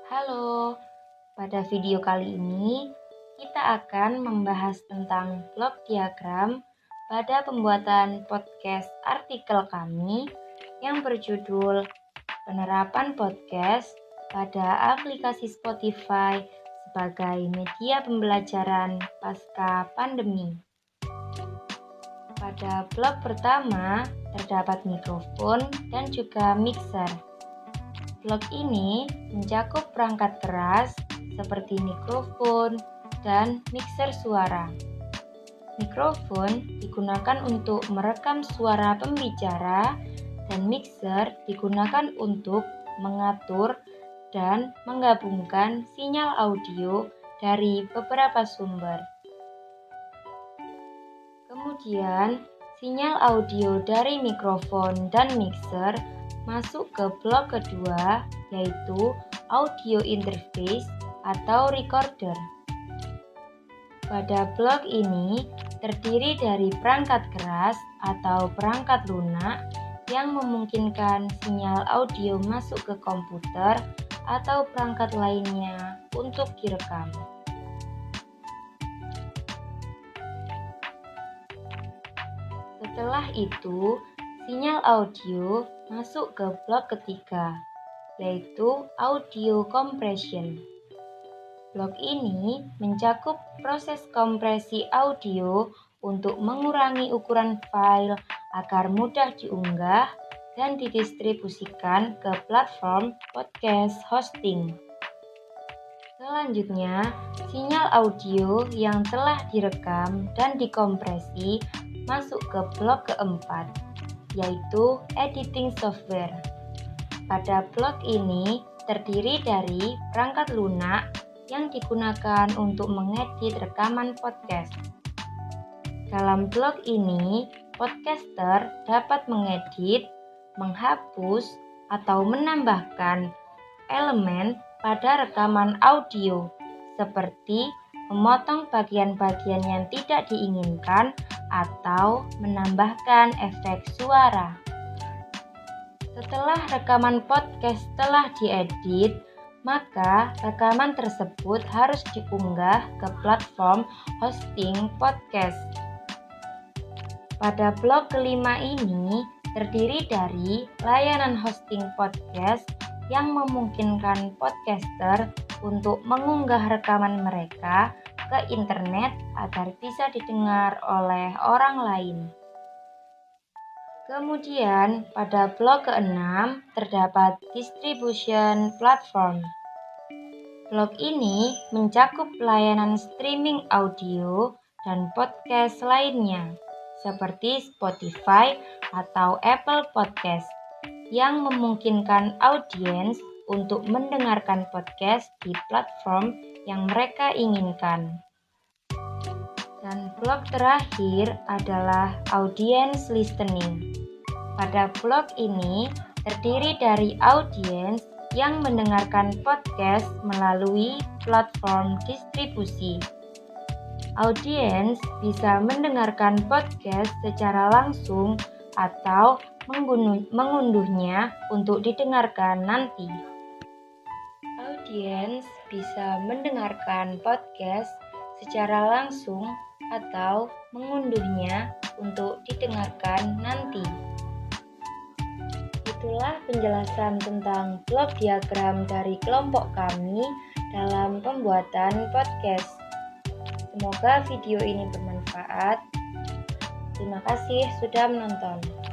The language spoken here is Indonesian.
Halo, pada video kali ini kita akan membahas tentang blok diagram pada pembuatan podcast artikel kami yang berjudul Penerapan Podcast pada aplikasi Spotify sebagai media pembelajaran pasca pandemi. Pada blok pertama terdapat mikrofon dan juga mixer. Blok ini mencakup perangkat keras seperti mikrofon dan mixer suara. Mikrofon digunakan untuk merekam suara pembicara dan mixer digunakan untuk mengatur dan menggabungkan sinyal audio dari beberapa sumber. Kemudian, sinyal audio dari mikrofon dan mixer masuk ke blok kedua, yaitu audio interface atau recorder. Pada blok ini terdiri dari perangkat keras atau perangkat lunak yang memungkinkan sinyal audio masuk ke komputer atau perangkat lainnya untuk direkam. Setelah itu, sinyal audio masuk ke blok ketiga, yaitu audio compression. Blok ini mencakup proses kompresi audio untuk mengurangi ukuran file agar mudah diunggah dan didistribusikan ke platform podcast hosting. Selanjutnya, sinyal audio yang telah direkam dan dikompresi masuk ke blok keempat, yaitu editing software. Pada blok ini terdiri dari perangkat lunak yang digunakan untuk mengedit rekaman podcast. Dalam blok ini, podcaster dapat mengedit, menghapus, atau menambahkan elemen pada rekaman audio, seperti memotong bagian-bagian yang tidak diinginkan atau menambahkan efek suara. Setelah rekaman podcast telah diedit, maka rekaman tersebut harus diunggah ke platform hosting podcast. Pada blok kelima ini terdiri dari layanan hosting podcast yang memungkinkan podcaster untuk mengunggah rekaman mereka ke internet agar bisa didengar oleh orang lain. Kemudian pada blok ke-6 terdapat distribution platform. Blok ini mencakup layanan streaming audio dan podcast lainnya seperti Spotify atau Apple Podcast yang memungkinkan audiens untuk mendengarkan podcast di platform yang mereka inginkan. Dan blok terakhir adalah audience listening. Pada blok ini terdiri dari audiens yang mendengarkan podcast melalui platform distribusi. Audiens bisa mendengarkan podcast secara langsung atau mengunduhnya untuk didengarkan nanti. Audiens bisa mendengarkan podcast secara langsung atau mengunduhnya untuk didengarkan nanti. Itulah penjelasan tentang blok diagram dari kelompok kami dalam pembuatan podcast. Semoga video ini bermanfaat. Terima kasih sudah menonton.